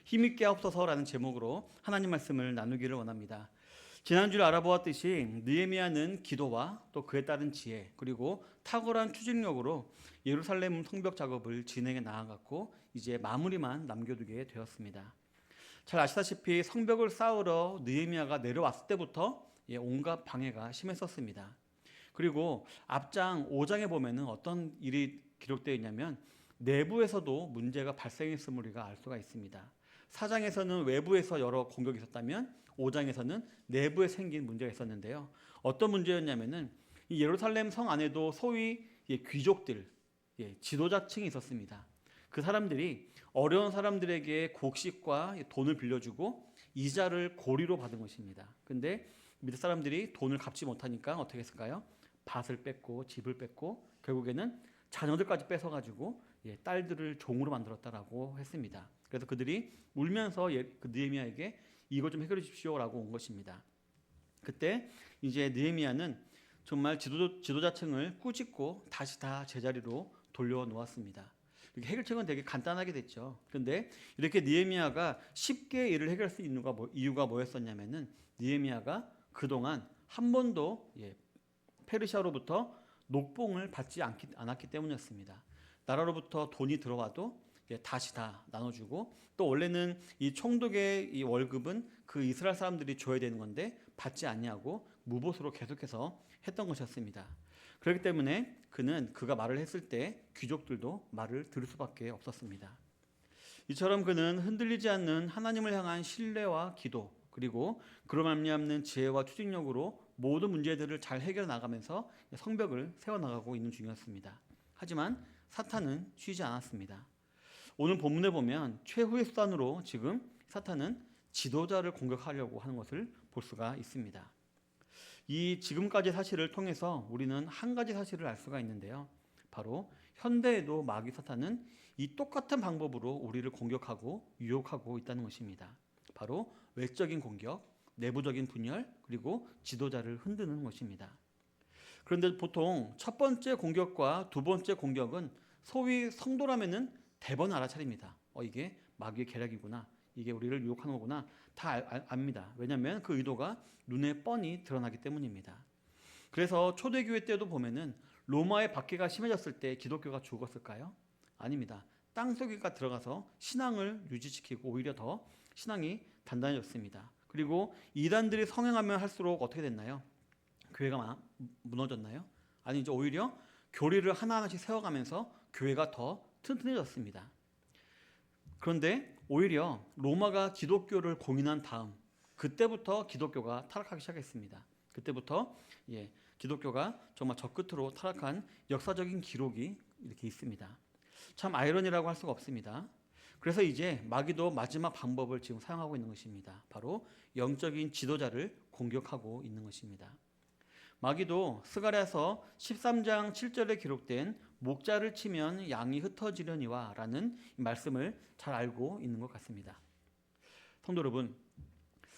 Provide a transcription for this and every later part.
힘있게 하옵소서라는 제목으로 하나님 말씀을 나누기를 원합니다. 지난주에 알아보았듯이 느헤미야는 기도와 또 그에 따른 지혜 그리고 탁월한 추진력으로 예루살렘 성벽 작업을 진행해 나아갔고 이제 마무리만 남겨두게 되었습니다. 잘 아시다시피 성벽을 쌓으러 느헤미야가 내려왔을 때부터 온갖 방해가 심했었습니다. 그리고 앞장 5장에 보면은 어떤 일이 기록되어 있냐면 내부에서도 문제가 발생했음을 우리가 알 수가 있습니다. 4장에서는 외부에서 여러 공격이 있었다면 5장에서는 내부에 생긴 문제가 있었는데요. 어떤 문제였냐면은 이 예루살렘 성 안에도 소위 귀족들, 지도자층이 있었습니다. 그 사람들이 어려운 사람들에게 곡식과 돈을 빌려주고 이자를 고리로 받은 것입니다. 근데 밑에 사람들이 돈을 갚지 못하니까 어떻게 했을까요? 밭을 뺏고 집을 뺏고 결국에는 자녀들까지 뺏어가지고 딸들을 종으로 만들었다라고 했습니다. 그래서 그들이 울면서 그 느헤미야에게 이것 좀 해결해 주십시오라고 온 것입니다. 그때 이제 느헤미야는 정말 지도자층을 꾸짖고 다시 다 제자리로 돌려놓았습니다. 해결책은 되게 간단하게 됐죠. 그런데 이렇게 느헤미야가 쉽게 일을 해결할 수 있는 이유가 뭐였었냐면은 느헤미야가 그동안 한 번도 페르시아로부터 녹봉을 받지 않았기 때문이었습니다. 나라로부터 돈이 들어와도 다시 다 나눠주고 또 원래는 이 총독의 이 월급은 그 이스라엘 사람들이 줘야 되는 건데 받지 않냐고 무보수로 계속해서 했던 것이었습니다. 그렇기 때문에 그가 말을 했을 때 귀족들도 말을 들을 수밖에 없었습니다. 이처럼 그는 흔들리지 않는 하나님을 향한 신뢰와 기도 그리고 그로 말미암는 지혜와 추진력으로 모든 문제들을 잘 해결해 나가면서 성벽을 세워나가고 있는 중이었습니다. 하지만 사탄은 쉬지 않았습니다. 오늘 본문에 보면 최후의 수단으로 지금 사탄은 지도자를 공격하려고 하는 것을 볼 수가 있습니다. 이 지금까지의 사실을 통해서 우리는 한 가지 사실을 알 수가 있는데요. 바로 현대에도 마귀 사탄은 이 똑같은 방법으로 우리를 공격하고 유혹하고 있다는 것입니다. 바로 외적인 공격, 내부적인 분열, 그리고 지도자를 흔드는 것입니다. 그런데 보통 첫 번째 공격과 두 번째 공격은 소위 성도라면은 대번 알아차립니다. 이게 마귀의 계략이구나. 이게 우리를 유혹하는 거구나. 다 압니다. 왜냐하면 그 의도가 눈에 뻔히 드러나기 때문입니다. 그래서 초대교회 때도 보면은 로마의 박해가 심해졌을 때 기독교가 죽었을까요? 아닙니다. 땅속에가 들어가서 신앙을 유지시키고 오히려 더 신앙이 단단해졌습니다. 그리고 이단들이 성행하면 할수록 어떻게 됐나요? 교회가 무너졌나요? 아니 이제 오히려 교리를 하나하나씩 세워가면서 교회가 더 튼튼해졌습니다. 그런데 오히려 로마가 기독교를 공인한 다음 그때부터 기독교가 타락하기 시작했습니다. 그때부터 기독교가 정말 저 끝으로 타락한 역사적인 기록이 이렇게 있습니다. 참 아이러니라고 할 수가 없습니다. 그래서 이제 마귀도 마지막 방법을 지금 사용하고 있는 것입니다. 바로 영적인 지도자를 공격하고 있는 것입니다. 마귀도 스가랴서 13장 7절에 기록된 목자를 치면 양이 흩어지려니와 라는 말씀을 잘 알고 있는 것 같습니다. 성도 여러분,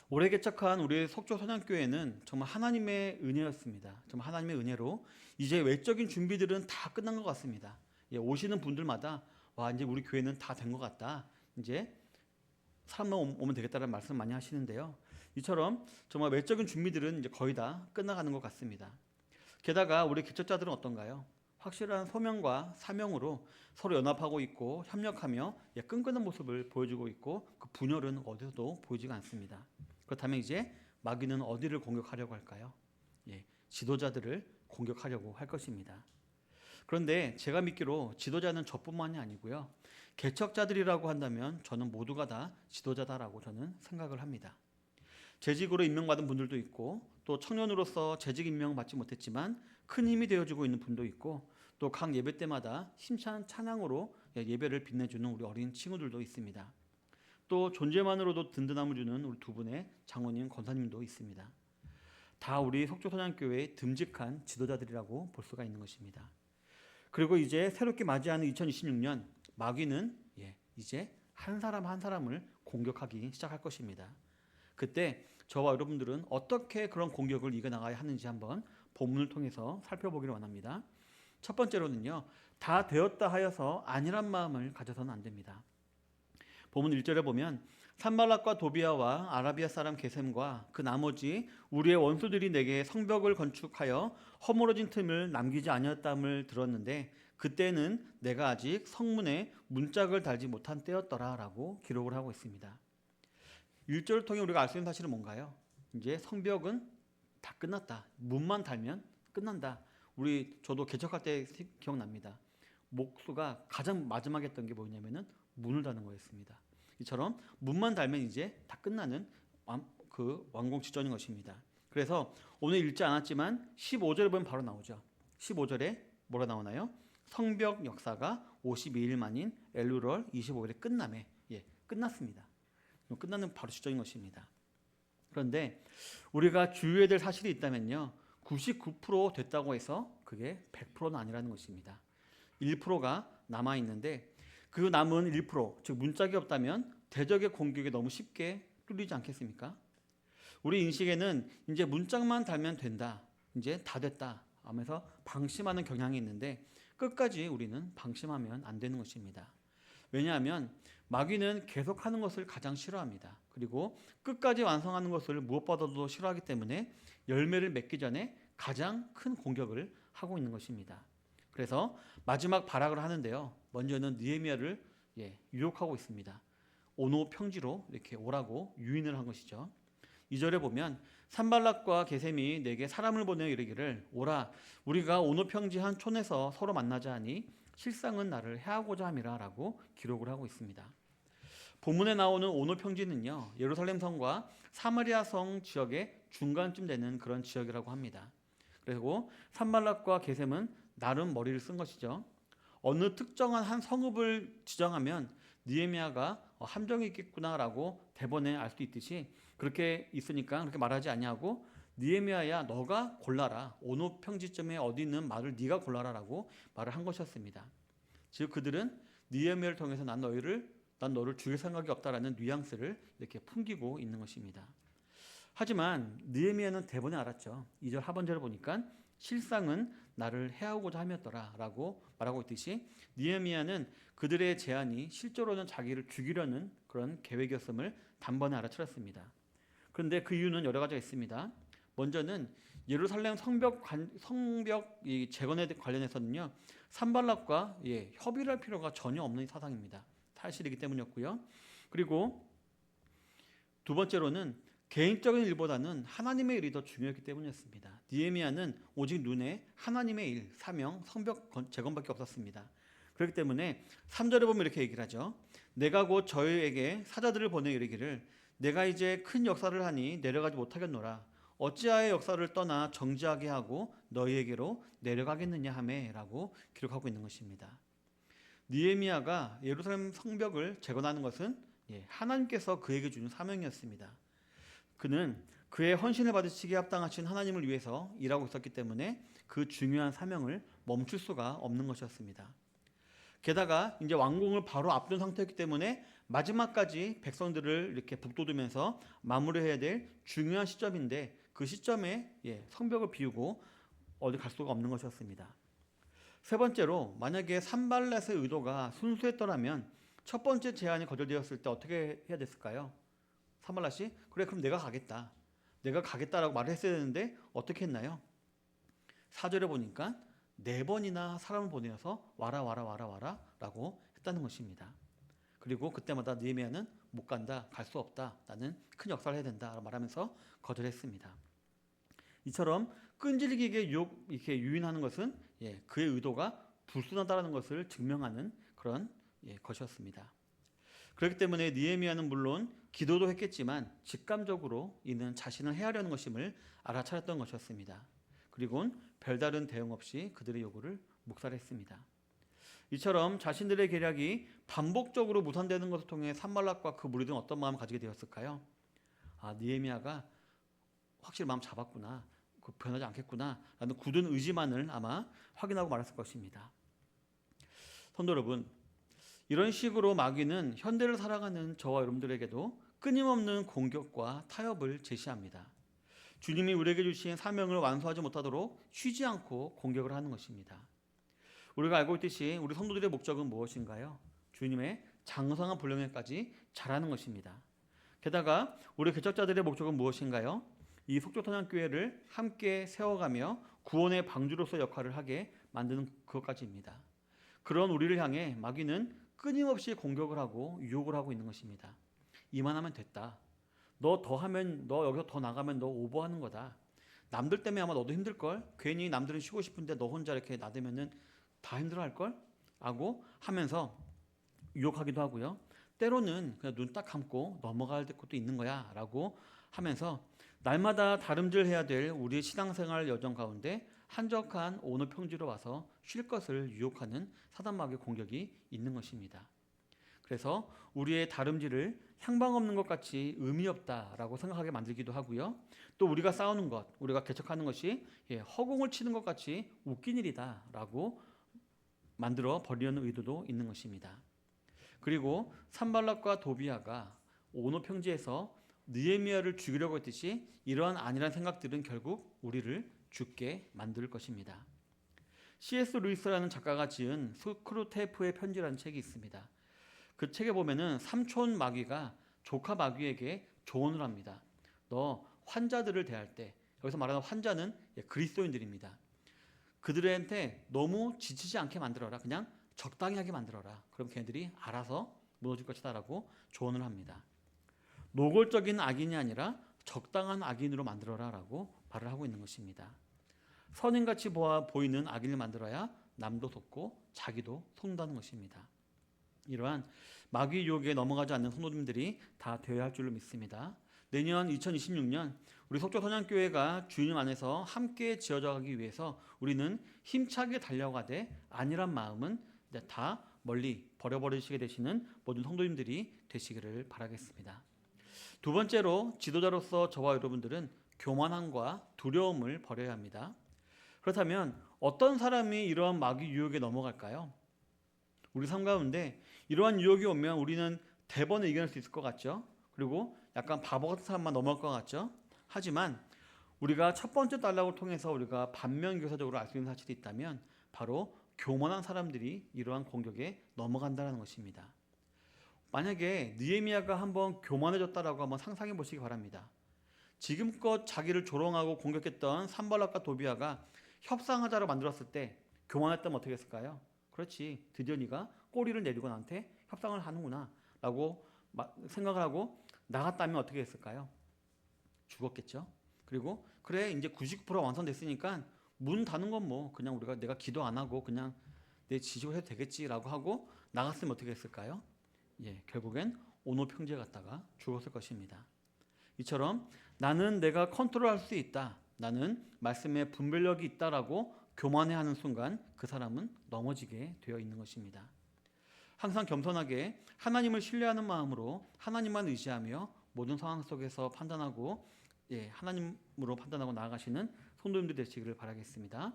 올해 개척한 우리 속초선양교회는 정말 하나님의 은혜였습니다. 정말 하나님의 은혜로 이제 외적인 준비들은 다 끝난 것 같습니다. 오시는 분들마다 이제 우리 교회는 다 된 것 같다. 이제 사람만 오면 되겠다는 말씀 많이 하시는데요. 이처럼 정말 외적인 준비들은 이제 거의 다 끝나가는 것 같습니다. 게다가 우리 개척자들은 어떤가요? 확실한 소명과 사명으로 서로 연합하고 있고 협력하며 끈끈한 모습을 보여주고 있고 그 분열은 어디서도 보이지가 않습니다. 그렇다면 이제 마귀는 어디를 공격하려고 할까요? 지도자들을 공격하려고 할 것입니다. 그런데 제가 믿기로 지도자는 저뿐만이 아니고요. 개척자들이라고 한다면 저는 모두가 다 지도자다라고 저는 생각을 합니다. 재직으로 임명받은 분들도 있고 또 청년으로서 재직 임명받지 못했지만 큰 힘이 되어주고 있는 분도 있고 또 각 예배 때마다 힘찬 찬양으로 예배를 빛내주는 우리 어린 친구들도 있습니다. 또 존재만으로도 든든함을 주는 우리 두 분의 장로님, 권사님도 있습니다. 다 우리 속초선양교회의 듬직한 지도자들이라고 볼 수가 있는 것입니다. 그리고 이제 새롭게 맞이하는 2026년 마귀는 이제 한 사람 한 사람을 공격하기 시작할 것입니다. 그때 저와 여러분들은 어떻게 그런 공격을 이겨나가야 하는지 한번 본문을 통해서 살펴보기를 원합니다. 첫 번째로는요, 다 되었다 하여서 아니란 마음을 가져서는 안 됩니다. 본문 1절에 보면 산발락과 도비아와 아라비아 사람 게셈과 그 나머지 우리의 원수들이 내게 성벽을 건축하여 허물어진 틈을 남기지 아니었담을 들었는데 그때는 내가 아직 성문에 문짝을 달지 못한 때였더라 라고 기록을 하고 있습니다. 1절을 통해 우리가 알 수 있는 사실은 뭔가요? 이제 성벽은 다 끝났다. 문만 달면 끝난다. 저도 개척할 때 기억납니다. 목수가 가장 마지막에 했던 게 뭐냐면은 문을 닫는 거였습니다. 이처럼 문만 달면 이제 다 끝나는 그 완공 직전인 것입니다. 그래서 오늘 읽지 않았지만 15절에 보면 바로 나오죠. 15절에 뭐가 나오나요? 성벽 역사가 52일 만인 엘루럴 25일에 끝남에 끝났습니다. 끝나는 바로 직전인 것입니다. 그런데 우리가 주의해야 될 사실이 있다면요. 99% 됐다고 해서 그게 100%는 아니라는 것입니다. 1%가 남아있는데 그 남은 1%, 즉 문짝이 없다면 대적의 공격에 너무 쉽게 뚫리지 않겠습니까? 우리 인식에는 이제 문짝만 달면 된다, 이제 다 됐다 하면서 방심하는 경향이 있는데 끝까지 우리는 방심하면 안 되는 것입니다. 왜냐하면 마귀는 계속하는 것을 가장 싫어합니다. 그리고 끝까지 완성하는 것을 무엇보다도 싫어하기 때문에 열매를 맺기 전에 가장 큰 공격을 하고 있는 것입니다. 그래서 마지막 발악을 하는데요. 먼저는 느헤미야를 유혹하고 있습니다. 오노 평지로 이렇게 오라고 유인을 한 것이죠. 2절에 보면 산발락과 게셈이 내게 사람을 보내어 이르기를 오라 우리가 오노 평지 한 촌에서 서로 만나자 하니 실상은 나를 해하고자 함이라 라고 기록을 하고 있습니다. 본문에 나오는 오노 평지는요. 예루살렘 성과 사마리아 성 지역의 중간쯤 되는 그런 지역이라고 합니다. 그리고 산발락과 게셈은 나름 머리를 쓴 것이죠. 어느 특정한 한 성읍을 지정하면 느헤미야가 함정이 있겠구나라고 대본에 알 수 있듯이 그렇게 있으니까 그렇게 말하지 아니하고 느헤미야야 너가 골라라. 오노 평지점에 어디 있는 말을 네가 골라라라고 말을 한 것이었습니다. 즉 그들은 느헤미야를 통해서 난 너를 죽일 생각이 없다라는 뉘앙스를 이렇게 풍기고 있는 것입니다. 하지만 느헤미야는 대본에 알았죠. 2절 하반절을 보니까 실상은 나를 해하고자 함이었더라라고 말하고 있듯이 느헤미야는 그들의 제안이 실제로는 자기를 죽이려는 그런 계획이었음을 단번에 알아차렸습니다. 그런데 그 이유는 여러 가지가 있습니다. 먼저는 예루살렘 성벽 재건에 관련해서는요. 산발락과 협의를 할 필요가 전혀 없는 사상입니다. 사실이기 때문이었고요. 그리고 두 번째로는 개인적인 일보다는 하나님의 일이 더 중요했기 때문이었습니다. 느헤미야는 오직 눈에 하나님의 일, 사명, 성벽 재건밖에 없었습니다. 그렇기 때문에 3절에 보면 이렇게 얘기를 하죠. 내가 곧 저희에게 사자들을 보내 이르기를 내가 이제 큰 역사를 하니 내려가지 못하겠노라. 어찌하여 역사를 떠나 정지하게 하고 너희에게로 내려가겠느냐 하매 라고 기록하고 있는 것입니다. 느헤미야가 예루살렘 성벽을 재건하는 것은 하나님께서 그에게 주는 사명이었습니다. 그는 그의 헌신을 받으시기에 합당하신 하나님을 위해서 일하고 있었기 때문에 그 중요한 사명을 멈출 수가 없는 것이었습니다. 게다가 이제 완공을 바로 앞둔 상태였기 때문에 마지막까지 백성들을 이렇게 북돋우면서 마무리해야 될 중요한 시점인데 그 시점에 성벽을 비우고 어디 갈 수가 없는 것이었습니다. 세 번째로 만약에 산발렛의 의도가 순수했더라면 첫 번째 제안이 거절되었을 때 어떻게 해야 됐을까요? 산발렛이 그래 그럼 내가 가겠다라고 말을 했어야 되는데 어떻게 했나요? 4절에 보니까 4번이나 사람을 보내어서 와라 라고 했다는 것입니다. 그리고 그때마다 느헤미야는 못 간다, 갈 수 없다, 나는 큰 역사를 해야 된다 말하면서 거절했습니다. 이처럼 끈질기게 이렇게 유인하는 것은 그의 의도가 불순하다는 것을 증명하는 그런 것이었습니다. 그렇기 때문에 느헤미야는 물론 기도도 했겠지만 직감적으로 이는 자신을 해하려는 것임을 알아차렸던 것이었습니다. 그리고는 별다른 대응 없이 그들의 요구를 묵살했습니다. 이처럼 자신들의 계략이 반복적으로 무산되는 것을 통해 산발락과 그 무리들은 어떤 마음을 가지게 되었을까요? 느헤미야가 확실히 마음 잡았구나, 변하지 않겠구나 라는 굳은 의지만을 아마 확인하고 말았을 것입니다. 성도 여러분, 이런 식으로 마귀는 현대를 살아가는 저와 여러분들에게도 끊임없는 공격과 타협을 제시합니다. 주님이 우리에게 주신 사명을 완수하지 못하도록 쉬지 않고 공격을 하는 것입니다. 우리가 알고 있듯이 우리 성도들의 목적은 무엇인가요? 주님의 장성한 분량에까지 자라는 것입니다. 게다가 우리 개척자들의 목적은 무엇인가요? 이 속초선양교회를 함께 세워가며 구원의 방주로서 역할을 하게 만드는 그것까지입니다. 그런 우리를 향해 마귀는 끊임없이 공격을 하고 유혹을 하고 있는 것입니다. 이만하면 됐다. 너 더 하면, 너 여기서 더 나가면 너 오버하는 거다. 남들 때문에 아마 너도 힘들걸? 괜히 남들은 쉬고 싶은데 너 혼자 이렇게 나대면은 다 힘들어할걸? 라고 하면서 유혹하기도 하고요. 때로는 그냥 눈 딱 감고 넘어갈 것도 있는 거야 라고 하면서 날마다 다름질해야 될 우리의 신앙생활 여정 가운데 한적한 오너 평지로 와서 쉴 것을 유혹하는 사단마귀의 공격이 있는 것입니다. 그래서 우리의 다름질을 향방 없는 것 같이 의미 없다라고 생각하게 만들기도 하고요. 또 우리가 싸우는 것, 우리가 개척하는 것이 허공을 치는 것 같이 웃긴 일이다라고 만들어 버리려는 의도도 있는 것입니다. 그리고 산발락과 도비아가 오노 평지에서 느헤미야를 죽이려고 했듯이 이러한 아니란 생각들은 결국 우리를 죽게 만들 것입니다. C.S. 루이스라는 작가가 지은 스크루테이프의 편지라는 책이 있습니다. 그 책에 보면은 삼촌 마귀가 조카 마귀에게 조언을 합니다. 너 환자들을 대할 때, 여기서 말하는 환자는 그리스도인들입니다. 그들한테 너무 지치지 않게 만들어라. 그냥 적당히 하게 만들어라. 그럼 걔네들이 알아서 무너질 것이다 라고 조언을 합니다. 노골적인 악인이 아니라 적당한 악인으로 만들어라 라고 말을 하고 있는 것입니다. 선인같이 보이는 악인을 만들어야 남도 속고 자기도 속는다는 것입니다. 이러한 마귀 유혹에 넘어가지 않는 성도님들이 다 되어야 할 줄로 믿습니다. 내년 2026년 우리 속초선양교회가 주님 안에서 함께 지어져 가기 위해서 우리는 힘차게 달려가되 안일한 마음은 다 멀리 버려버리시게 되시는 모든 성도님들이 되시기를 바라겠습니다. 두 번째로 지도자로서 저와 여러분들은 교만함과 두려움을 버려야 합니다. 그렇다면 어떤 사람이 이러한 마귀 유혹에 넘어갈까요? 우리 삶 가운데 이러한 유혹이 오면 우리는 대번에 이겨낼 수 있을 것 같죠? 그리고 약간 바보 같은 사람만 넘어갈 것 같죠? 하지만 우리가 첫 번째 단락을 통해서 우리가 반면교사적으로 알 수 있는 사실이 있다면 바로 교만한 사람들이 이러한 공격에 넘어간다는 것입니다. 만약에 느헤미야가 한번 교만해졌다라고 한번 상상해 보시기 바랍니다. 지금껏 자기를 조롱하고 공격했던 산발락과 도비아가 협상하자로 만들었을 때 교만했다면 어떻게 했을까요? 그렇지, 드디어 네가 꼬리를 내리고 나한테 협상을 하는구나 라고 생각을 하고 나갔다면 어떻게 했을까요? 죽었겠죠. 그리고 그래 이제 99% 완성됐으니까 문 닫는 건 뭐 그냥 내가 기도 안 하고 그냥 내 지식을 해도 되겠지라고 하고 나갔으면 어떻게 했을까요? 결국엔 오노 평지에 갔다가 죽었을 것입니다. 이처럼 나는 내가 컨트롤할 수 있다. 나는 말씀에 분별력이 있다라고 교만해하는 순간 그 사람은 넘어지게 되어 있는 것입니다. 항상 겸손하게 하나님을 신뢰하는 마음으로 하나님만 의지하며 모든 상황 속에서 판단하고 하나님으로 판단하고 나아가시는 성도님들 되시기를 바라겠습니다.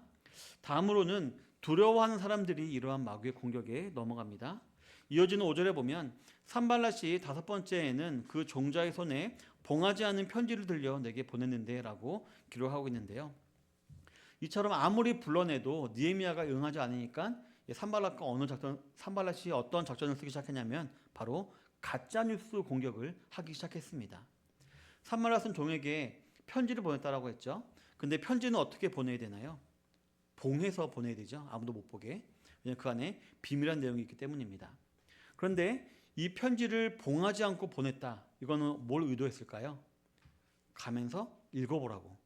다음으로는 두려워하는 사람들이 이러한 마귀의 공격에 넘어갑니다. 이어지는 5절에 보면 산발랏이 다섯 번째에는 그 종자의 손에 봉하지 않은 편지를 들려 내게 보냈는데 라고 기록하고 있는데요. 이처럼 아무리 불러내도 느헤미야가 응하지 않으니까 산발랏이 어떤 작전을 쓰기 시작했냐면 바로 가짜뉴스 공격을 하기 시작했습니다. 산발랏은 종에게 편지를 보냈다라고 했죠. 근데 편지는 어떻게 보내야 되나요? 봉해서 보내야 되죠. 아무도 못 보게. 왜냐하면 그 안에 비밀한 내용이 있기 때문입니다. 그런데 이 편지를 봉하지 않고 보냈다. 이거는 뭘 의도했을까요? 가면서 읽어보라고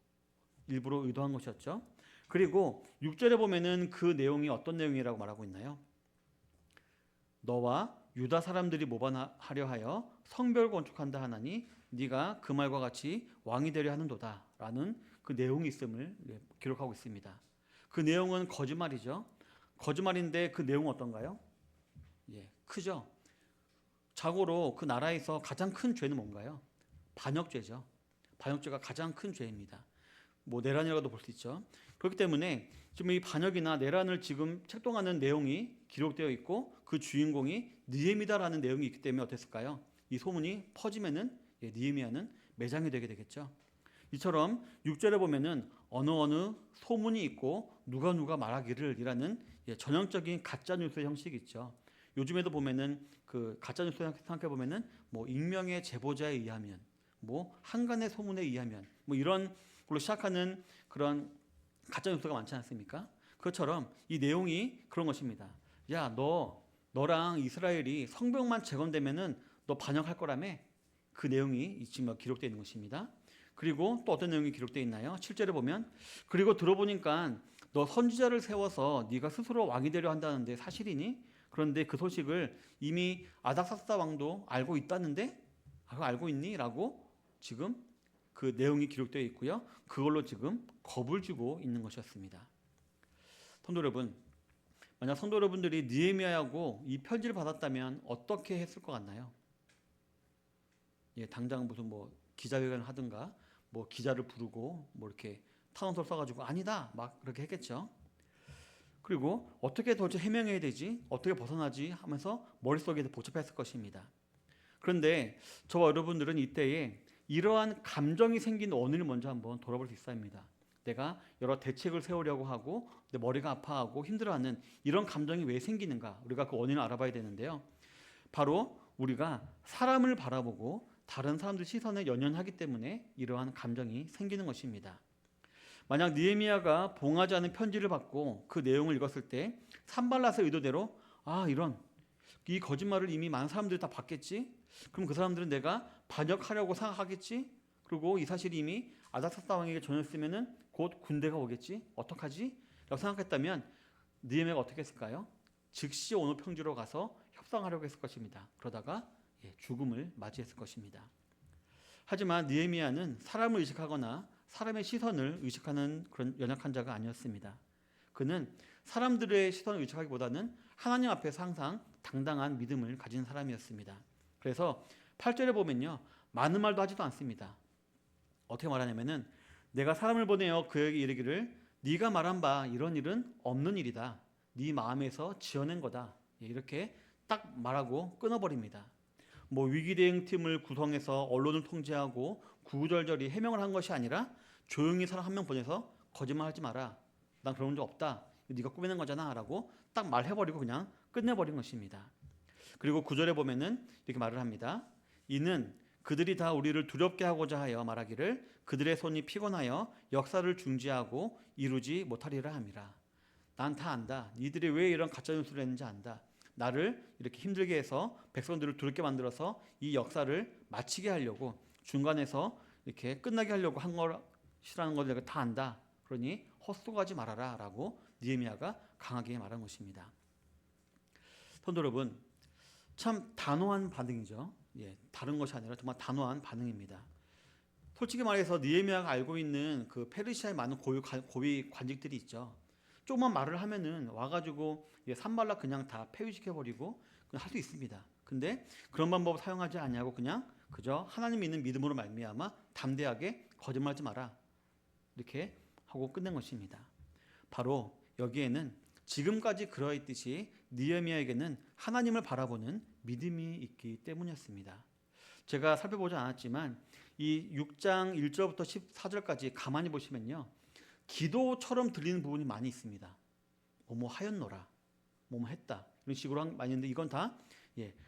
일부러 의도한 것이었죠. 그리고 6절에 보면은 그 내용이 어떤 내용이라고 말하고 있나요? 너와 유다 사람들이 모반하려 하여 성벽을 건축한다 하나니 네가 그 말과 같이 왕이 되려 하는도다 라는 그 내용이 있음을 기록하고 있습니다. 그 내용은 거짓말이죠. 거짓말인데 그 내용은 어떤가요? 크죠. 자고로 그 나라에서 가장 큰 죄는 뭔가요? 반역죄죠. 반역죄가 가장 큰 죄입니다. 내란이라고도 볼 수 있죠. 그렇기 때문에 지금 이 반역이나 내란을 지금 책동하는 내용이 기록되어 있고 그 주인공이 느헤미다라는 내용이 있기 때문에 어땠을까요? 이 소문이 퍼지면은 느헤미야는 매장이 되게 되겠죠. 이처럼 6절에 보면은 어느 소문이 있고 누가 말하기를 이라는 전형적인 가짜 뉴스의 형식이 있죠. 요즘에도 보면은 그 가짜 뉴스 생각해 보면은 뭐 익명의 제보자에 의하면, 뭐 한간의 소문에 의하면, 뭐 이런 걸로 시작하는 그런 가짜 뉴스가 많지 않습니까? 그것처럼 이 내용이 그런 것입니다. 야, 너랑 이스라엘이 성벽만 재건되면은 너 반역할 거라며. 그 내용이 지금 기록되어 있는 것입니다. 그리고 또 어떤 내용이 기록되어 있나요? 7절에 보면 그리고 들어보니까 너 선지자를 세워서 네가 스스로 왕이 되려 한다는데 사실이니? 그런데 그 소식을 이미 아닥사스다 왕도 알고 있다는데? 알고 있니? 라고 지금 그 내용이 기록되어 있고요. 그걸로 지금 겁을 주고 있는 것이었습니다. 성도 여러분, 만약 성도 여러분들이 느헤미야하고 이 편지를 받았다면 어떻게 했을 것 같나요? 예, 당장 무슨 뭐 기자회견을 하든가 뭐 기자를 부르고 뭐 이렇게 탄원서를 써가지고 아니다 막 그렇게 했겠죠. 그리고 어떻게 도대체 해명해야 되지? 어떻게 벗어나지? 하면서 머릿속에 복잡했을 것입니다. 그런데 저와 여러분들은 이때에 이러한 감정이 생긴 원인을 먼저 한번 돌아볼 수 있어야 합니다. 내가 여러 대책을 세우려고 하고 내 머리가 아파하고 힘들어하는 이런 감정이 왜 생기는가? 우리가 그 원인을 알아봐야 되는데요. 바로 우리가 사람을 바라보고 다른 사람들 시선에 연연하기 때문에 이러한 감정이 생기는 것입니다. 만약 느헤미야가 봉하지 않은 편지를 받고 그 내용을 읽었을 때 산발랏의 의도대로 이런 이 거짓말을 이미 많은 사람들이 다 봤겠지? 그럼 그 사람들은 내가 반역하려고 생각하겠지? 그리고 이 사실이 이미 아닥사스다 왕에게 전했으면은 곧 군대가 오겠지? 어떡하지? 라고 생각했다면 느헤미야가 어떻게 했을까요? 즉시 오노 평지로 가서 협상하려고 했을 것입니다. 그러다가 죽음을 맞이했을 것입니다. 하지만 느헤미야는 사람을 의식하거나 사람의 시선을 의식하는 그런 연약한 자가 아니었습니다. 그는 사람들의 시선을 의식하기보다는 하나님 앞에서 항상 당당한 믿음을 가진 사람이었습니다. 그래서 8절에 보면요, 많은 말도 하지도 않습니다. 어떻게 말하냐면은 내가 사람을 보내어 그에게 이르기를 네가 말한 바 이런 일은 없는 일이다. 네 마음에서 지어낸 거다. 이렇게 딱 말하고 끊어버립니다. 뭐 위기 대응 팀을 구성해서 언론을 통제하고 구구절절히 해명을 한 것이 아니라 조용히 사람 한 명 보내서 거짓말하지 마라. 난 그런 적 없다. 네가 꾸며낸 거잖아라고 딱 말해버리고 그냥 끝내버린 것입니다. 그리고 9절에 보면은 이렇게 말을 합니다. 이는 그들이 다 우리를 두렵게 하고자 하여 말하기를 그들의 손이 피곤하여 역사를 중지하고 이루지 못하리라 함이라. 난 다 안다. 니들이 왜 이런 가짜 뉴스를 했는지 안다. 나를 이렇게 힘들게 해서 백성들을 두렵게 만들어서 이 역사를 마치게 하려고 중간에서 이렇게 끝나게 하려고 한 것이라는 걸 내가 다 안다. 그러니 헛소가지 말아라 라고 느헤미야가 강하게 말한 것입니다. 성도 여러분, 참 단호한 반응이죠. 다른 것이 아니라 정말 단호한 반응입니다. 솔직히 말해서 느헤미야가 알고 있는 그 페르시아의 많은 고위 관직들이 있죠. 조금만 말을 하면은 와가지고 산발락 그냥 다 폐위시켜버리고 그냥 할 수 있습니다. 근데 그런 방법을 사용하지 않냐고 그냥 그저 하나님 믿는 믿음으로 말미암아 담대하게 거짓말하지 마라 이렇게 하고 끝낸 것입니다. 바로 여기에는 지금까지 그러했듯이 느헤미야에게는 하나님을 바라보는 믿음이 있기 때문이었습니다. 제가 살펴보지 않았지만 이 6장 1절부터 14절까지 가만히 보시면요, 기도처럼 들리는 부분이 많이 있습니다. 뭐뭐 하였노라, 뭐뭐 했다 이런 식으로 많이 있는데 이건 다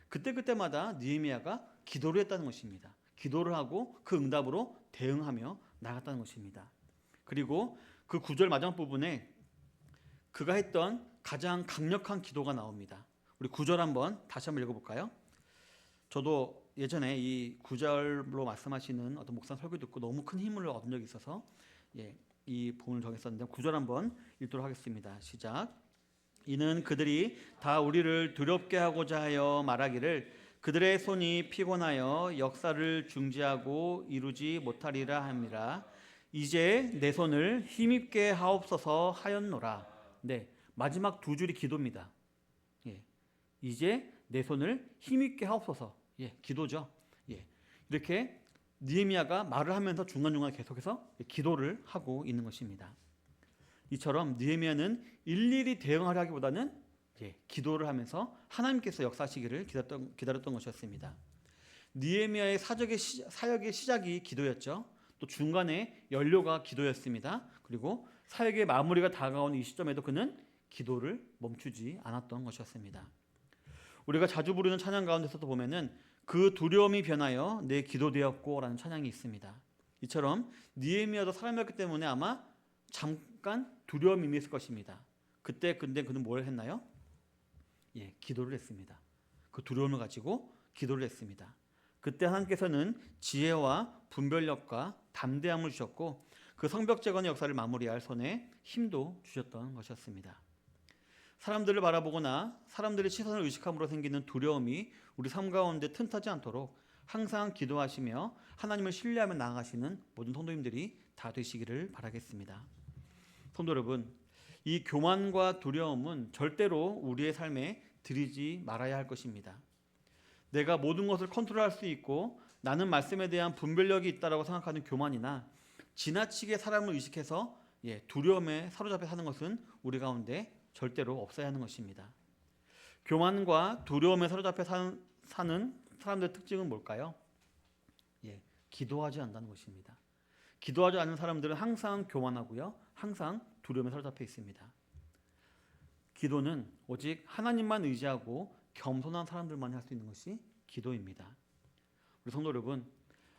그때그때마다 느헤미야가 기도를 했다는 것입니다. 기도를 하고 그 응답으로 대응하며 나갔다는 것입니다. 그리고 그 9절 마지막 부분에 그가 했던 가장 강력한 기도가 나옵니다. 우리 9절 다시 한번 읽어볼까요? 저도 예전에 이 9절로 말씀하시는 어떤 목사 설교 듣고 너무 큰 힘을 얻은 적이 있어서 이 본을 정했었는데 9절 한번 읽도록 하겠습니다. 시작. 이는 그들이 다 우리를 두렵게 하고자 하여 말하기를 그들의 손이 피곤하여 역사를 중지하고 이루지 못하리라 함이라. 이제 내 손을 힘입게 하옵소서 하였노라. 마지막 두 줄이 기도입니다. 이제 내 손을 힘입게 하옵소서. 기도죠. 이렇게 느헤미야가 말을 하면서 중간중간 계속해서 기도를 하고 있는 것입니다. 이처럼 느헤미야는 일일이 대응하려 하기보다는 기도를 하면서 하나님께서 역사하시기를 기다렸던 것이었습니다. 느헤미야의 사역의 시작이 기도였죠. 또 중간에 연료가 기도였습니다. 그리고 사역의 마무리가 다가온 이 시점에도 그는 기도를 멈추지 않았던 것이었습니다. 우리가 자주 부르는 찬양 가운데서도 보면은 그 두려움이 변하여 내 기도되었고라는 찬양이 있습니다. 이처럼 느헤미야도 사람이었기 때문에 아마 잠깐 두려움이 임했을 것입니다. 그때 근데 그는 뭘 했나요? 기도를 했습니다. 그 두려움을 가지고 기도를 했습니다. 그때 하나님께서는 지혜와 분별력과 담대함을 주셨고 그 성벽 재건의 역사를 마무리할 손에 힘도 주셨던 것이었습니다. 사람들을 바라보거나 사람들의 시선을 의식함으로 생기는 두려움이 우리 삶 가운데 틈타지 않도록 항상 기도하시며 하나님을 신뢰하며 나아가시는 모든 성도님들이 다 되시기를 바라겠습니다. 성도 여러분, 이 교만과 두려움은 절대로 우리의 삶에 들이지 말아야 할 것입니다. 내가 모든 것을 컨트롤할 수 있고 나는 말씀에 대한 분별력이 있다라고 생각하는 교만이나 지나치게 사람을 의식해서 두려움에 사로잡혀 사는 것은 우리 가운데 절대로 없어야 하는 것입니다. 교만과 두려움에 사로잡혀 사는 사람들의 특징은 뭘까요? 기도하지 않는다는 것입니다. 기도하지 않는 사람들은 항상 교만하고요, 항상 두려움에 사로잡혀 있습니다. 기도는 오직 하나님만 의지하고 겸손한 사람들만 할 수 있는 것이 기도입니다. 우리 성도 여러분,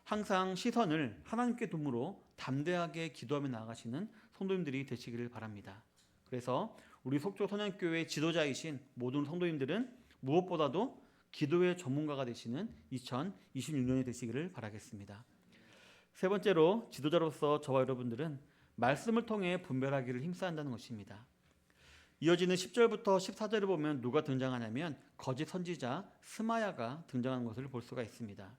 항상 시선을 하나님께 둠으로 담대하게 기도하며 나아가시는 성도님들이 되시기를 바랍니다. 그래서 우리 속초 선양교회 지도자이신 모든 성도님들은 무엇보다도 기도의 전문가가 되시는 2026년이 되시기를 바라겠습니다. 세 번째로 지도자로서 저와 여러분들은 말씀을 통해 분별하기를 힘써야 한다는 것입니다. 이어지는 10절부터 14절을 보면 누가 등장하냐면 거짓 선지자 스마야가 등장하는 것을 볼 수가 있습니다.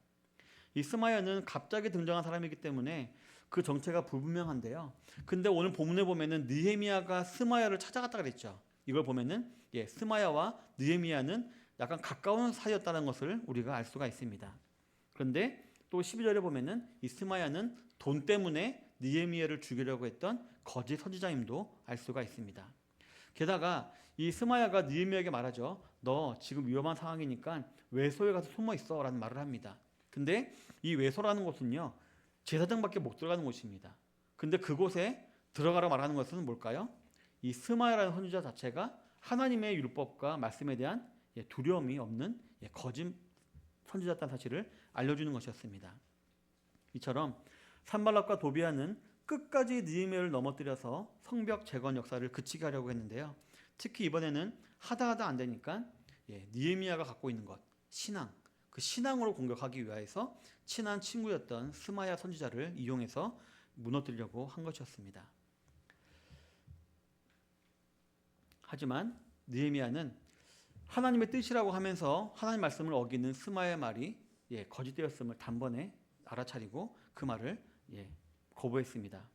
이 스마야는 갑자기 등장한 사람이기 때문에 그 정체가 불분명한데요. 근데 오늘 본문에 보면은 느헤미야가 스마야를 찾아갔다 그랬죠. 이걸 보면은 스마야와 느헤미야는 약간 가까운 사이였다는 것을 우리가 알 수가 있습니다. 그런데 또 12절에 보면은 이 스마야는 돈 때문에 느헤미야를 죽이려고 했던 거짓 선지자임도 알 수가 있습니다. 게다가 이 스마야가 느헤미야에게 말하죠. 너 지금 위험한 상황이니까 외소에 가서 숨어 있어 라는 말을 합니다. 근데 이 외소라는 곳은요, 제사장밖에 못 들어가는 곳입니다. 근데 그곳에 들어가라 말하는 것은 뭘까요? 이 스마야라는 선지자 자체가 하나님의 율법과 말씀에 대한 두려움이 없는 거짓 선지자였다는 사실을 알려주는 것이었습니다. 이처럼 산발락과 도비아는 끝까지 느헤미야를 넘어뜨려서 성벽 재건 역사를 그치게 하려고 했는데요. 특히 이번에는 하다 안 되니까 느헤미야가 갖고 있는 것, 신앙, 그 신앙으로 공격하기 위해서 친한 친구였던 스마야 선지자를 이용해서 무너뜨리려고 한 것이었습니다. 하지만 느헤미야는 하나님의 뜻이라고 하면서 하나님 말씀을 어기는 스마야의 말이 거짓되었음을 단번에 알아차리고 그 말을 거부했습니다.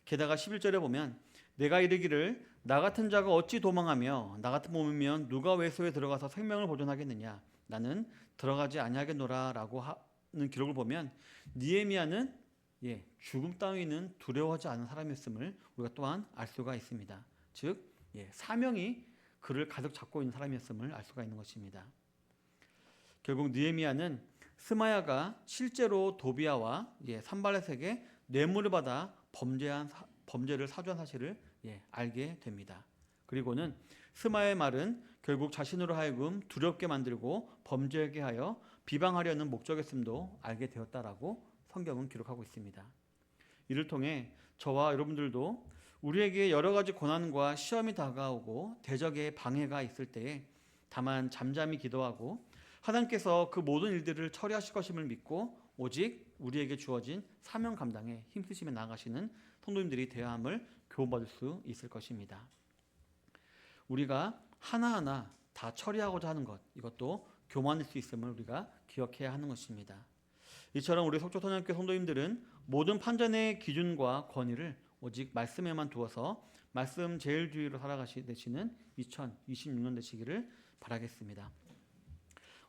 게다가 11절에 보면 내가 이르기를 나 같은 자가 어찌 도망하며 나 같은 몸이면 누가 외소에 들어가서 생명을 보존하겠느냐, 나는 들어가지 아니하겠노라 라고 하는 기록을 보면 느헤미야는 죽음 따위는 두려워하지 않은 사람이었음을 우리가 또한 알 수가 있습니다. 즉 사명이 그를 가득 잡고 있는 사람이었음을 알 수가 있는 것입니다. 결국 느헤미야는 스마야가 실제로 도비아와 산발렛에게 뇌물을 받아 범죄를 사주한 사실을 알게 됩니다. 그리고는 스마야의 말은 결국 자신으로 하여금 두렵게 만들고 범죄하게 하여 비방하려는 목적이었음도 알게 되었다라고 성경은 기록하고 있습니다. 이를 통해 저와 여러분들도 우리에게 여러 가지 고난과 시험이 다가오고 대적의 방해가 있을 때에 다만 잠잠히 기도하고 하나님께서 그 모든 일들을 처리하실 것임을 믿고 오직 우리에게 주어진 사명 감당에 힘쓰시며 나아가시는 성도님들이 되어야 함을 교훈받을 수 있을 것입니다. 우리가 하나하나 다 처리하고자 하는 것, 이것도 교만일 수 있음을 우리가 기억해야 하는 것입니다. 이처럼 우리 속초선양교회 성도님들은 모든 판단의 기준과 권위를 오직 말씀에만 두어서 말씀 제일주의로 살아가시는 2026년 되시기를 바라겠습니다.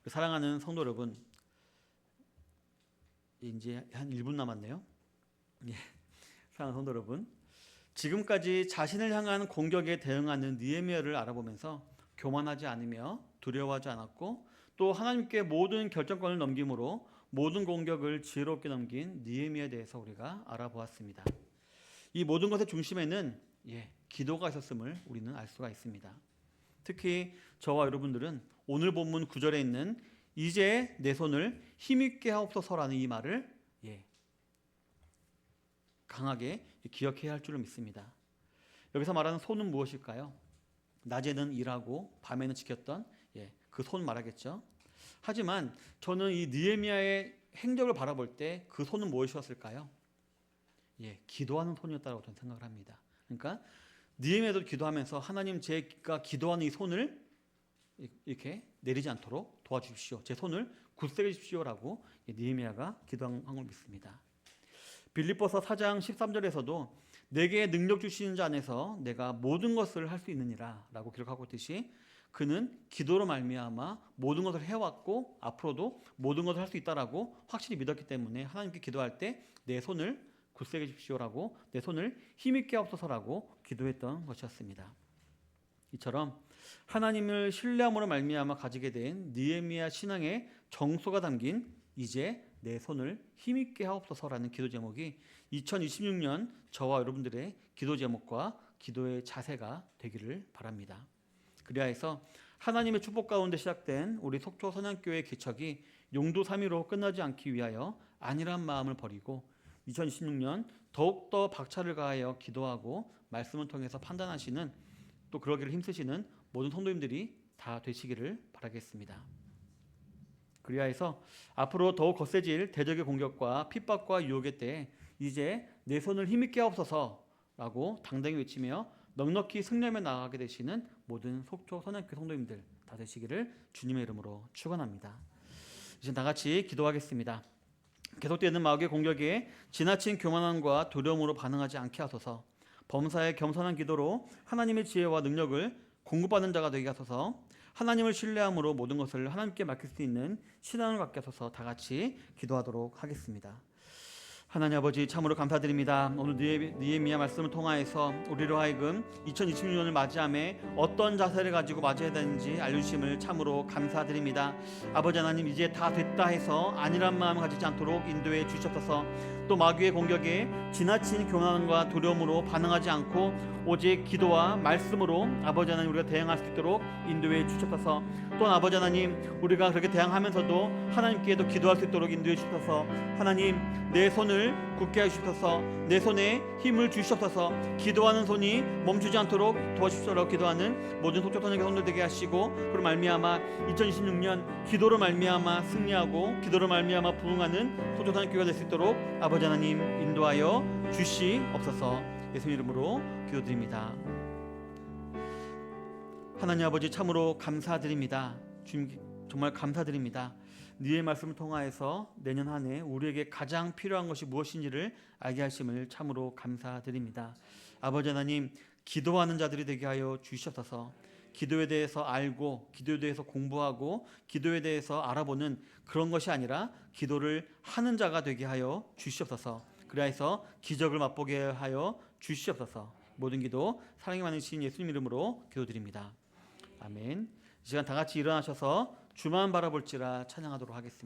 우리 사랑하는 성도 여러분, 이제 한 1분 남았네요. 사랑하는 성도 여러분, 지금까지 자신을 향한 공격에 대응하는 느헤미야를 알아보면서 교만하지 않으며 두려워하지 않았고 또 하나님께 모든 결정권을 넘김으로 모든 공격을 지혜롭게 넘긴 느헤미야에 대해서 우리가 알아보았습니다. 이 모든 것의 중심에는 기도가 있었음을 우리는 알 수가 있습니다. 특히 저와 여러분들은 오늘 본문 9절에 있는 이제 내 손을 힘있게 하옵소서라는 이 말을 강하게 기억해야 할 줄로 믿습니다. 여기서 말하는 손은 무엇일까요? 낮에는 일하고 밤에는 지켰던 그 손 말하겠죠. 하지만 저는 이 느헤미야의 행적을 바라볼 때 그 손은 무엇이었을까요? 기도하는 손이었다고 저는 생각을 합니다. 그러니까 느헤미야도 기도하면서 하나님 제가 기도하는 이 손을 이렇게 내리지 않도록 도와주십시오. 제 손을 굳세게 주십시오라고 느헤미야가 기도한 걸 믿습니다. 빌립보서 4장 13절에서도 내게 능력 주시는 자 안에서 내가 모든 것을 할 수 있느니라 라고 기록하고 있듯이 그는 기도로 말미암아 모든 것을 해왔고 앞으로도 모든 것을 할 수 있다라고 확실히 믿었기 때문에 하나님께 기도할 때 내 손을 굳세게 주십시오라고 내 손을 힘있게 하옵소서라고 기도했던 것이었습니다. 이처럼 하나님을 신뢰함으로 말미암아 가지게 된 느헤미야 신앙의 정서가 담긴 이제 내 손을 힘있게 하옵소서라는 기도 제목이 2026년 저와 여러분들의 기도 제목과 기도의 자세가 되기를 바랍니다. 그리하여서 하나님의 축복 가운데 시작된 우리 속초 선양교회 개척이 용도 3위로 끝나지 않기 위하여 안일한 마음을 버리고 2026년 더욱더 박차를 가하여 기도하고 말씀을 통해서 판단하시는 또 그러기를 힘쓰시는 모든 성도님들이 다 되시기를 바라겠습니다. 그리하여서 앞으로 더욱 거세질 대적의 공격과 핍박과 유혹의 때에 이제 내 손을 힘있게 하옵소서라고 당당히 외치며 넉넉히 승리하며 나아가게 되시는 모든 속초 선양교회 성도님들 다 되시기를 주님의 이름으로 축원합니다. 이제 다 같이 기도하겠습니다. 계속되는 마귀의 공격에 지나친 교만함과 두려움으로 반응하지 않게 하소서. 범사의 겸손한 기도로 하나님의 지혜와 능력을 공급받는 자가 되게 하소서. 하나님을 신뢰함으로 모든 것을 하나님께 맡길 수 있는 신앙을 갖게 하소서. 다 같이 기도하도록 하겠습니다. 하나님 아버지 참으로 감사드립니다. 오늘 느헤미야 말씀을 통하여서 우리로 하여금 2026년을 맞이함에 어떤 자세를 가지고 맞이해야 되는지 알려주심을 참으로 감사드립니다. 아버지 하나님 이제 다 됐다 해서 안일한 마음을 가지지 않도록 인도해 주시옵소서. 또 마귀의 공격에 지나친 교만과 두려움으로 반응하지 않고 오직 기도와 말씀으로 아버지 하나님 우리가 대응할 수 있도록 인도해 주시옵소서. 또 아버지 하나님 우리가 그렇게 대응하면서도 하나님께도 기도할 수 있도록 인도해 주셔서 하나님 내 손을 굳게 하시옵소서. 내 손에 힘을 주시옵소서. 기도하는 손이 멈추지 않도록 도와주시도록 기도하는 모든 속초 선양교회 성도들 되게 하시고 그로 말미암아 2026년 기도로 말미암아 승리하고 기도로 말미암아 부흥하는 속초 선양교회가 될 수 있도록 아버지 하나님 인도하여 주시옵소서. 예수 이름으로 기도드립니다. 하나님 아버지 참으로 감사드립니다. 주님 정말 감사드립니다. 네의 말씀을 통하여서 내년 한 해 우리에게 가장 필요한 것이 무엇인지를 알게 하심을 참으로 감사드립니다. 아버지 하나님 기도하는 자들이 되게 하여 주시옵소서. 기도에 대해서 알고 기도에 대해서 공부하고 기도에 대해서 알아보는 그런 것이 아니라 기도를 하는 자가 되게 하여 주시옵소서. 그래서 기적을 맛보게 하여 주시옵소서. 모든 기도 사랑이 많으신 예수님 이름으로 기도드립니다. 아멘. 이 시간 다 같이 일어나셔서 주만 바라볼지라 찬양하도록 하겠습니다.